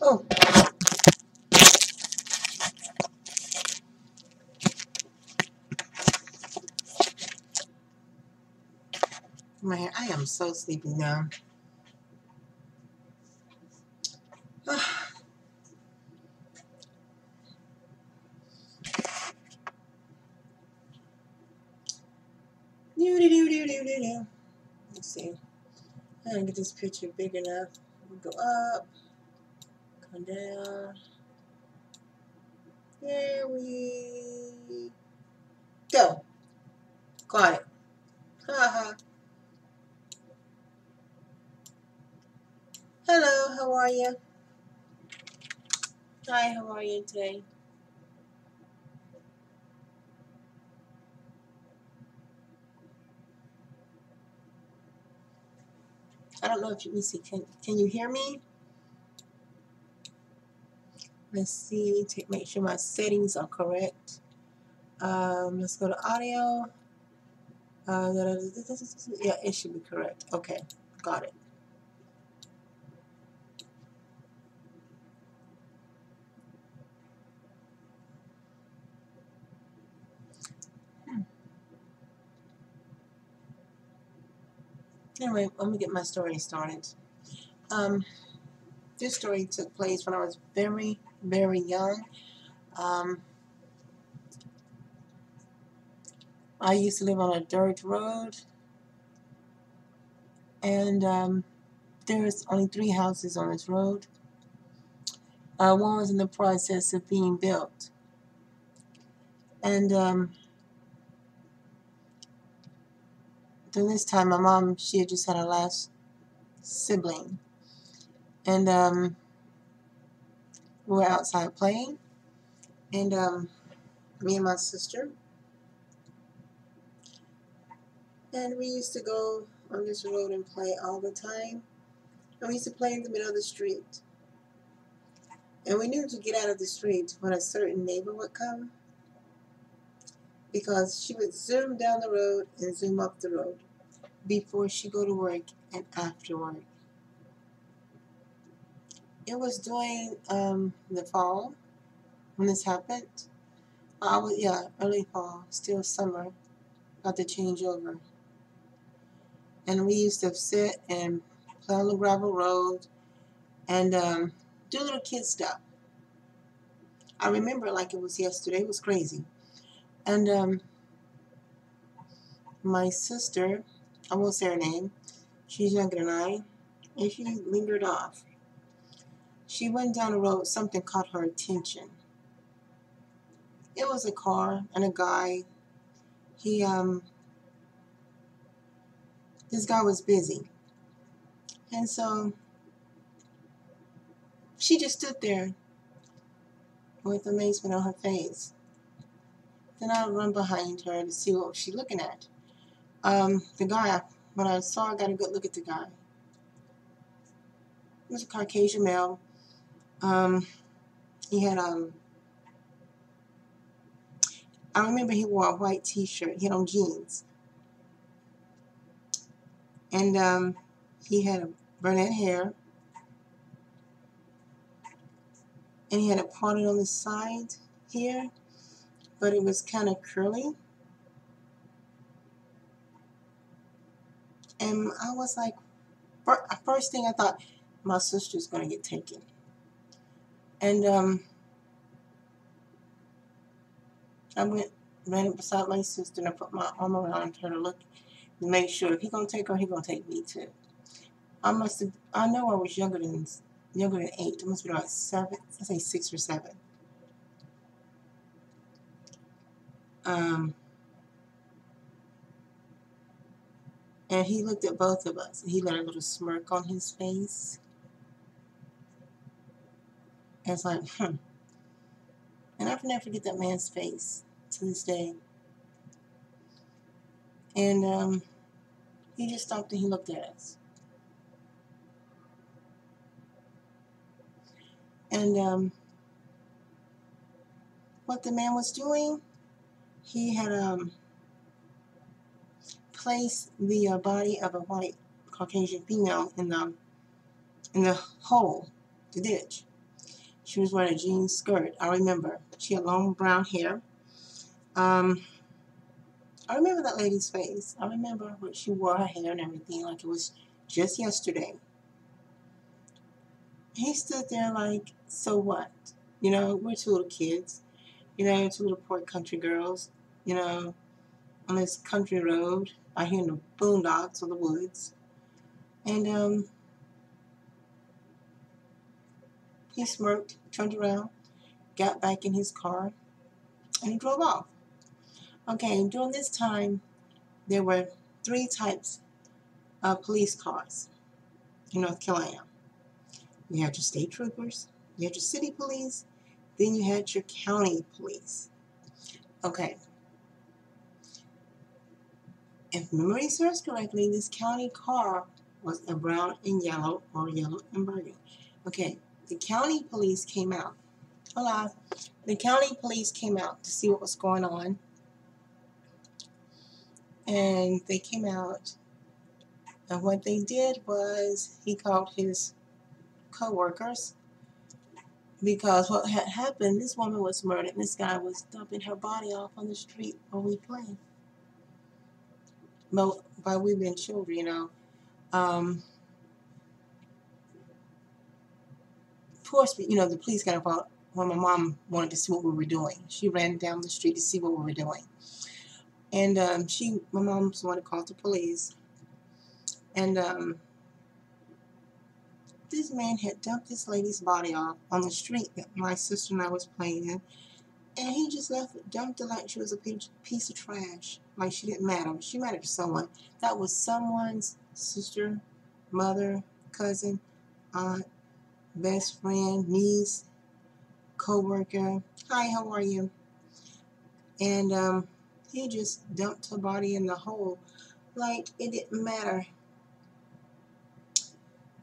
Oh, man, I am so sleepy now. Let's see. I gotta get this picture big enough. We'll go up, come down. There we go. Got it. Haha. Hello, how are you? Hi, how are you today? I don't know if you can see. Can you hear me? Let's see. Make sure my settings are correct. Let's go to audio. Yeah, it should be correct. Okay, got it. Anyway, let me get my story started. This story took place when I was very, very young. I used to live on a dirt road, and there's only 3 houses on this road. One was in the process of being built, and during this time, my mom, she had just had her last sibling, and we were outside playing, and me and my sister, and we used to go on this road and play all the time. And we used to play in the middle of the street. And we knew to get out of the street when a certain neighbor would come, because she would zoom down the road and zoom up the road before she go to work and after work. It was during the fall when this happened. Early fall, still summer, about to change over. And we used to sit and play on the gravel road and do little kid stuff. I remember it like it was yesterday. It was crazy. And my sister, I won't say her name, she's younger than I, and she lingered off. She went down the road, something caught her attention. It was a car and a guy. He this guy was busy. And so she just stood there with amazement on her face. Then I run behind her to see what she's looking at. The guy, when I saw, I got a good look at the guy. He was a Caucasian male. He had I remember he wore a white T-shirt. He had on jeans, and he had a brunette hair, and he had it parted on the side here, but it was kind of curly. And I was like, first thing I thought, my sister's gonna get taken. And I ran up beside my sister, and I put my arm around her to look to make sure if he gonna take her, he gonna take me too. I know I was younger than 8. I must be about 7. I say 6 or 7. And he looked at both of us, and he let a little smirk on his face. And it's like, And I'll never forget that man's face to this day. And he just stopped and he looked at us. And what the man was doing, he had placed the body of a white Caucasian female in the hole, the ditch. She was wearing a jean skirt. I remember. She had long brown hair. I remember that lady's face. I remember what she wore, her hair and everything, like it was just yesterday. He stood there like, so what? You know, we're two little kids. You know, two little poor country girls. You know, on this country road out here in the boondocks or the woods. And he smirked, turned around, got back in his car, and he drove off. Okay, during this time, there were 3 types of police cars in North Carolina. You had your state troopers, you had your city police, then you had your county police. Okay. If memory serves correctly, this county car was a brown and yellow or yellow and burgundy. Okay, the county police came out. Hola. The county police came out to see what was going on. And they came out, and what they did was he called his co-workers, because what had happened, this woman was murdered and this guy was dumping her body off on the street while we played. But by we being children, you know. Of course, you know, the police got involved when my mom wanted to see what we were doing. She ran down the street to see what we were doing. And my mom's the one who called the police. And this man had dumped this lady's body off on the street that my sister and I was playing in. And he just dumped her like she was a piece of trash. Like she didn't matter. She mattered to someone. That was someone's sister, mother, cousin, aunt, best friend, niece, co-worker. Hi, how are you? And he just dumped her body in the hole like it didn't matter.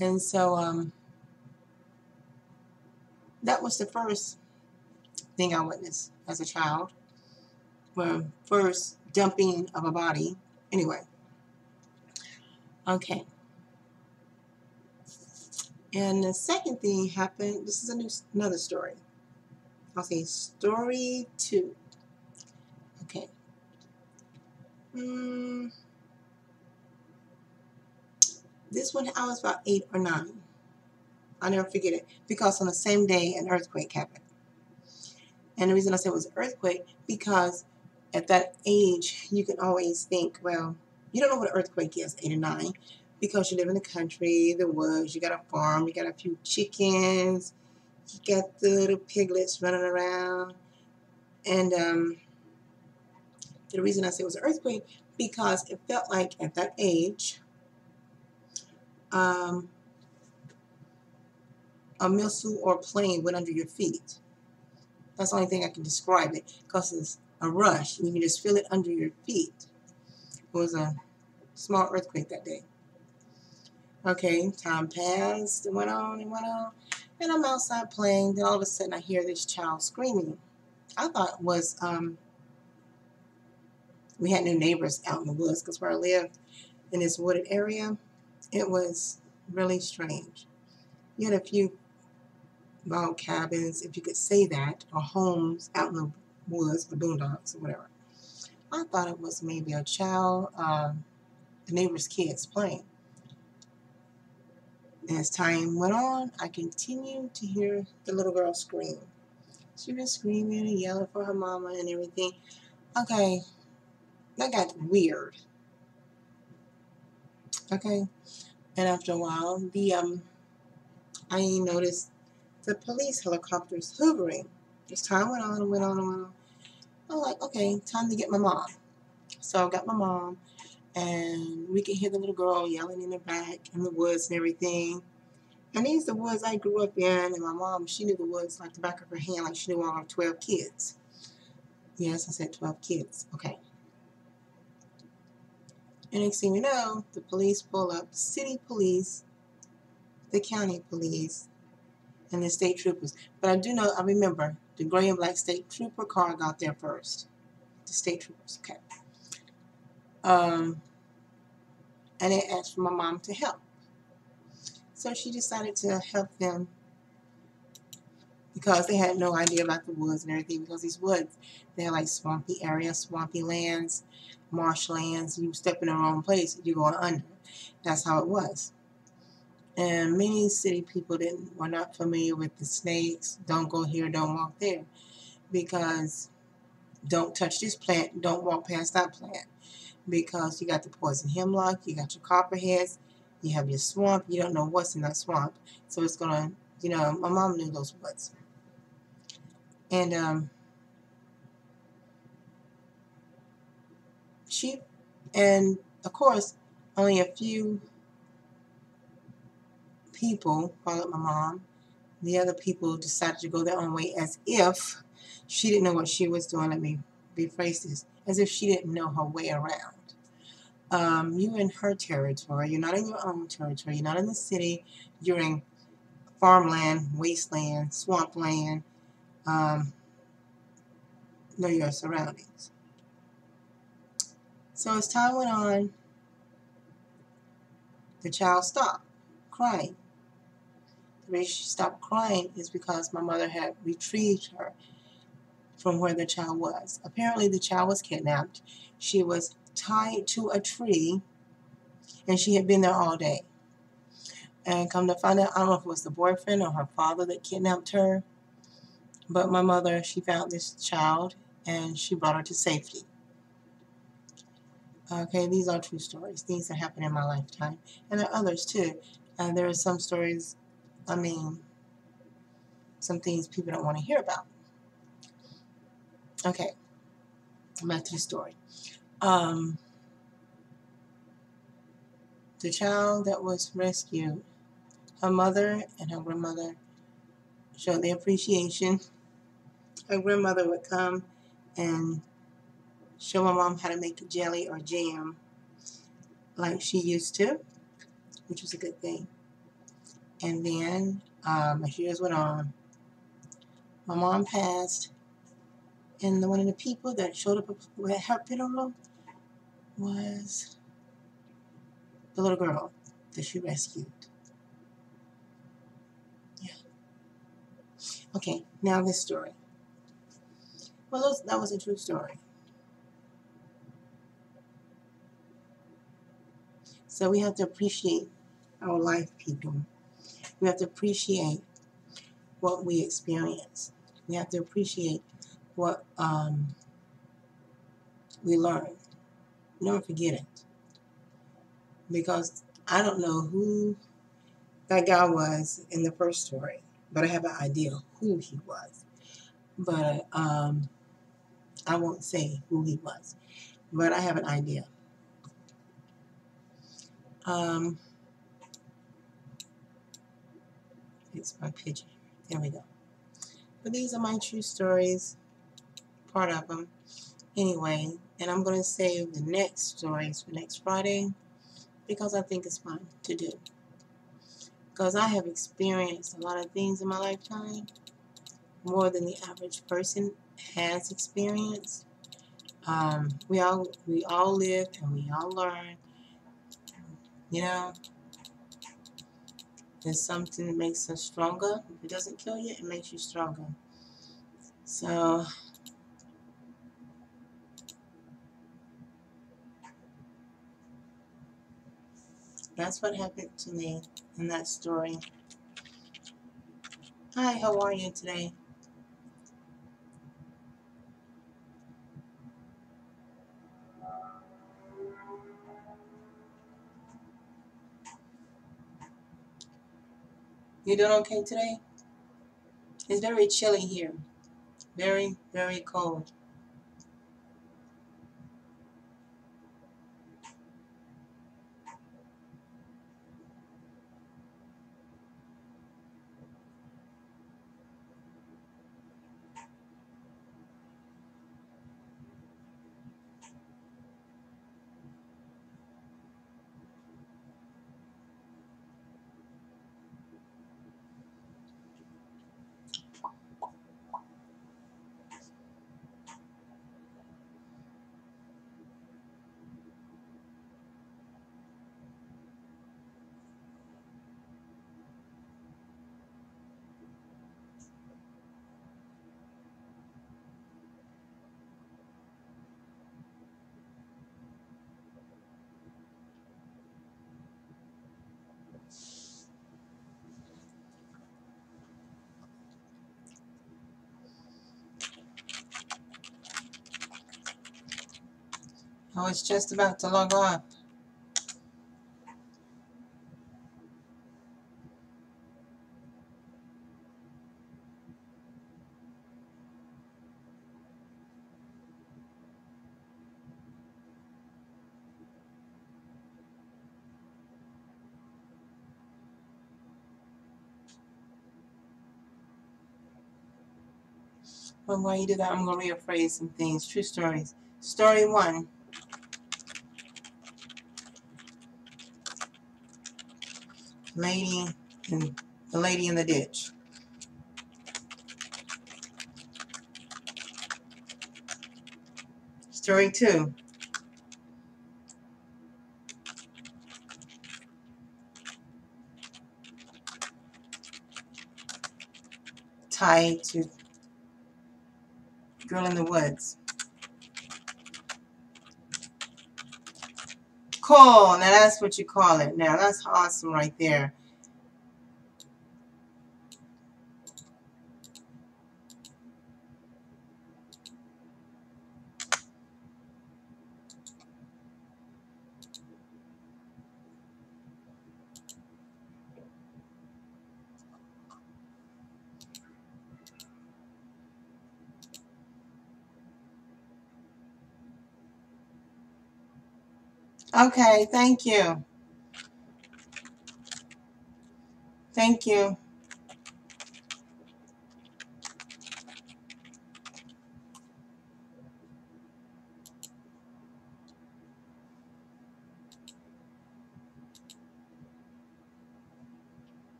And so that was the first thing I witnessed as a child. Well, first dumping of a body. Anyway. Okay. And the second thing happened, this is another story. I'll say story 2. Okay. This one, I was about 8 or 9. I'll never forget it, because on the same day an earthquake happened. And the reason I said it was an earthquake, because at that age you can always think, well, you don't know what an earthquake is, 8 or 9, because you live in the country, the woods, you got a farm, you got a few chickens, you got the little piglets running around. And the reason I say it was an earthquake, because it felt like at that age, a missile or plane went under your feet. That's the only thing I can describe it, because it's a rush, and you can just feel it under your feet. It was a small earthquake that day. Okay, time passed, it went on, and I'm outside playing, then all of a sudden I hear this child screaming. I thought it was, we had new neighbors out in the woods, because where I lived in this wooded area, it was really strange. You had a few log cabins, if you could say that, or homes out in the woods, the boondocks, or whatever. I thought it was maybe a child, the neighbor's kids playing. As time went on, I continued to hear the little girl scream. She was screaming and yelling for her mama and everything. Okay, that got weird. Okay, and after a while, I noticed the police helicopters hovering. As time went on and went on and went on, I'm like, okay, time to get my mom. So I got my mom, and we could hear the little girl yelling in the back in the woods and everything. And these are the woods I grew up in, and my mom, she knew the woods like the back of her hand, like she knew all her 12 kids. Yes, I said 12 kids. Okay. And next thing you know, the police pull up, city police, the county police, and the state troopers. But I remember, the gray and black state trooper car got there first. The state troopers, okay. And they asked for my mom to help. So she decided to help them because they had no idea about the woods and everything, because these woods, they had like swampy areas, swampy lands, marshlands. You step in the wrong place, you're going under. That's how it was. And many city people were not familiar with the snakes. Don't go here, don't walk there, because don't touch this plant, don't walk past that plant, because you got the poison hemlock, you got your copperheads, you have your swamp, you don't know what's in that swamp. So it's gonna, my mom knew those woods. And she, and of course, only a few people followed my mom. The other people decided to go their own way, as if she didn't know what she was doing. Let me rephrase this. As if she didn't know her way around. You're in her territory. You're not in your own territory. You're not in the city. You're in farmland, wasteland, swampland. Know your surroundings. So as time went on, the child stopped crying. The reason she stopped crying is because my mother had retrieved her from where the child was. Apparently the child was kidnapped. She was tied to a tree, and she had been there all day. And come to find out, I don't know if it was the boyfriend or her father that kidnapped her, but my mother, she found this child and she brought her to safety. Okay, these are true stories, things that happened in my lifetime. And there are others too. There are some stories, some things people don't want to hear about. Okay, back to the story. The child that was rescued, her mother and her grandmother showed their appreciation. Her grandmother would come and show my mom how to make jelly or jam like she used to, which was a good thing. And then, as years went on, my mom passed, and one of the people that showed up at her funeral was the little girl that she rescued. Yeah. Okay, now this story. Well, that was a true story. So we have to appreciate our life, people. We have to appreciate what we experience. We have to appreciate what we learn. Never forget it. Because I don't know who that guy was in the first story, but I have an idea who he was. But I won't say who he was, but I have an idea. It's my picture. There we go. But these are my true stories, part of them. Anyway, and I'm going to save the next stories for next Friday because I think it's fun to do. Because I have experienced a lot of things in my lifetime, more than the average person has experienced. We all live and we all learn. You know, there's something that makes us stronger. If it doesn't kill you, it makes you stronger. So that's what happened to me in that story. Hi, how are you today? You doing okay today? It's very chilly here. Very, very cold. I was just about to log off. But while you do that, I'm going to rephrase some things. True stories. Story 1. Lady in the lady in the ditch. Story 2. Tied to Girl in the Woods. Cool. Now that's what you call it. Now that's awesome right there. Okay, thank you. Thank you.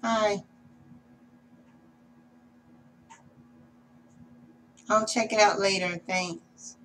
Hi. I'll check it out later. Thanks.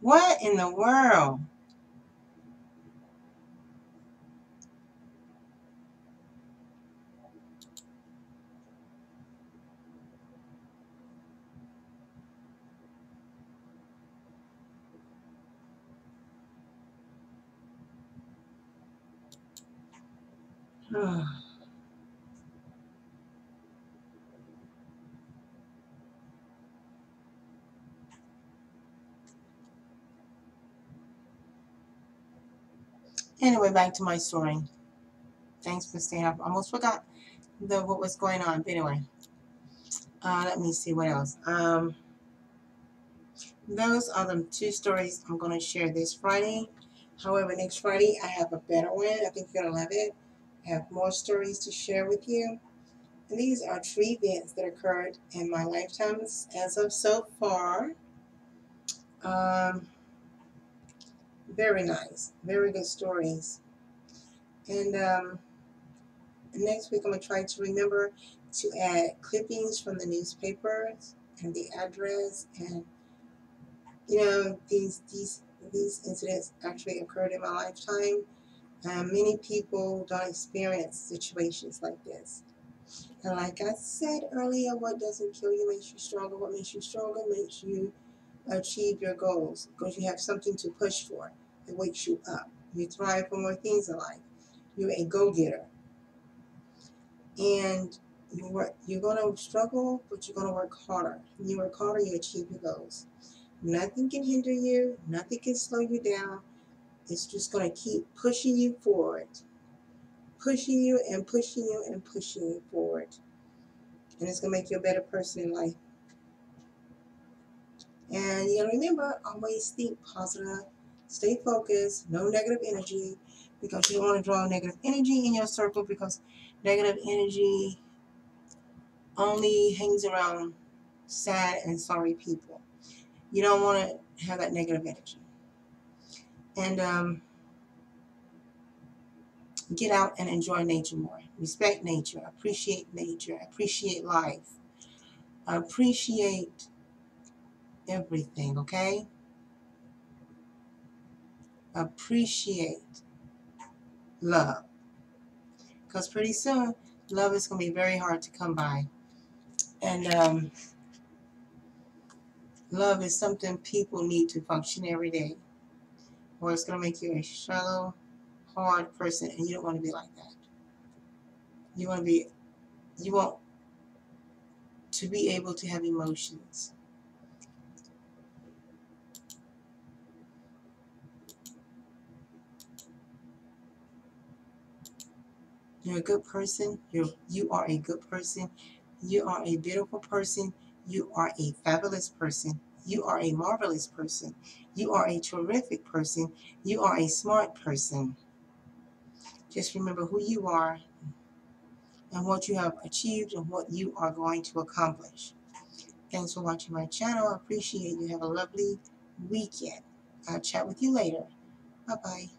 What in the world? Anyway, back to my story. Thanks for staying up. Almost forgot what was going on. But anyway, let me see what else. Those are the 2 stories I'm going to share this Friday. However, next Friday I have a better one. I think you're going to love it. I have more stories to share with you. And these are 3 events that occurred in my lifetime as of so far. Um, very nice. Very good stories. And next week I'm going to try to remember to add clippings from the newspapers and the address, and these incidents actually occurred in my lifetime. Many people don't experience situations like this. And like I said earlier, what doesn't kill you makes you stronger. What makes you stronger makes you achieve your goals, because you have something to push for. It wakes you up. You thrive for more things in life. You're a go-getter. And you're going to struggle, but you're going to work harder. When you work harder, you achieve your goals. Nothing can hinder you. Nothing can slow you down. It's just going to keep pushing you forward. Pushing you and pushing you and pushing you forward. And it's going to make you a better person in life. And you gotta remember, always think positive, stay focused, no negative energy, because you don't want to draw negative energy in your circle, because negative energy only hangs around sad and sorry people. You don't want to have that negative energy. And get out and enjoy nature more. Respect nature, appreciate life, appreciate everything, okay? Appreciate love. Because pretty soon, love is going to be very hard to come by. And love is something people need to function every day, or it's going to make you a shallow, hard person, and you don't want to be like that. You want to be able to have emotions. You're a good person. You are a good person. You are a beautiful person. You are a fabulous person. You are a marvelous person. You are a terrific person. You are a smart person. Just remember who you are and what you have achieved and what you are going to accomplish. Thanks for watching my channel. I appreciate you. Have a lovely weekend. I'll chat with you later. Bye-bye.